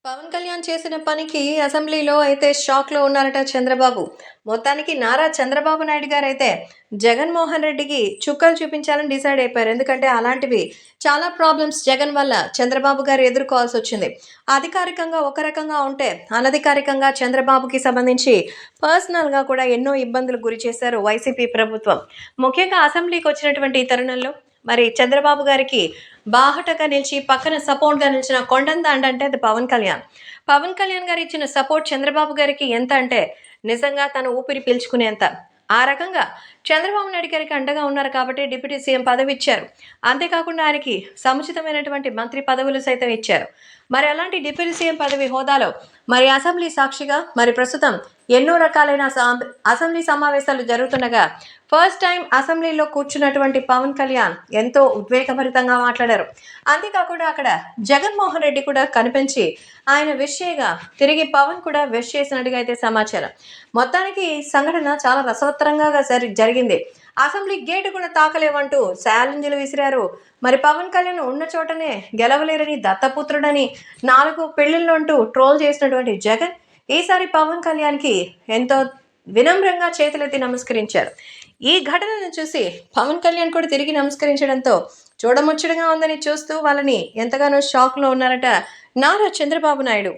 పవన్ కళ్యాణ్ చేసిన పనికి అసెంబ్లీలో అయితే షాక్‌లో ఉన్నారట చంద్రబాబు. మొత్తానికి నారా చంద్రబాబు నాయుడు గారైతే జగన్మోహన్ రెడ్డికి చుక్కలు చూపించాలని డిసైడ్ అయిపోయారు. ఎందుకంటే అలాంటివి చాలా ప్రాబ్లమ్స్ జగన్ వల్ల చంద్రబాబు గారు ఎదుర్కోవాల్సొచ్చింది. అధికారికంగా ఒక రకంగా ఉంటే, అనధికారికంగా చంద్రబాబుకి సంబంధించి పర్సనల్‌గా కూడా ఎన్నో ఇబ్బందులకు గురి చేశారు వైసీపీ ప్రభుత్వం. ముఖ్యంగా అసెంబ్లీకొచ్చినటువంటి ఈ తరుణంలో మరి చంద్రబాబు గారికి బాహటగా నిలిచి పక్కన సపోర్ట్‌గా నిలిచిన కొండంత అంటే అది పవన్ కళ్యాణ్. పవన్ కళ్యాణ్ గారు ఇచ్చిన సపోర్ట్ చంద్రబాబు గారికి ఎంత అంటే నిజంగా తను ఊపిరి పీల్చుకునేంత. ఆ రకంగా చంద్రబాబు నాయుడు గారికి అండగా ఉన్నారు కాబట్టి డిప్యూటీ సీఎం పదవి ఇచ్చారు. అంతేకాకుండా ఆయనకి సముచితమైనటువంటి మంత్రి పదవులు సైతం ఇచ్చారు. మరి అలాంటి డిప్యూటీ సీఎం పదవి హోదాలో మరి అసెంబ్లీ సాక్షిగా మరి ప్రస్తుతం ఎన్నో రకాలైన అసెంబ్లీ సమావేశాలు జరుగుతుండగా ఫస్ట్ టైం అసెంబ్లీలో కూర్చున్నటువంటి పవన్ కళ్యాణ్ ఎంతో ఉద్వేగభరితంగా మాట్లాడారు. అంతేకాకుండా అక్కడ జగన్మోహన్ రెడ్డి కూడా కనిపించి ఆయన విష్ చేయగా తిరిగి పవన్ కూడా విష్ చేసినట్టుగా అయితే సమాచారం. మొత్తానికి ఈ సంఘటన చాలా రసవత్తరంగా జరిగింది. అసెంబ్లీ గేటు కూడా తాకలేవంటూ ఛాలెంజ్లు విసిరారు. మరి పవన్ కళ్యాణ్ ఉన్న చోటనే గెలవలేరని, దత్తపుత్రుడని 4 పెళ్లిళ్ళు అంటూ ట్రోల్ చేసినటువంటి జగన్ ఈసారి పవన్ కళ్యాణ్‌కి ఎంతో వినమ్రంగా చేతులెత్తి నమస్కరించారు. ఈ ఘటనను చూసి పవన్ కళ్యాణ్ కూడా తిరిగి నమస్కరించడంతో చూడముచ్చటగా ఉందని చూస్తూ వాళ్ళని ఎంతగానో షాక్‌లో ఉన్నారట నారా చంద్రబాబు నాయుడు.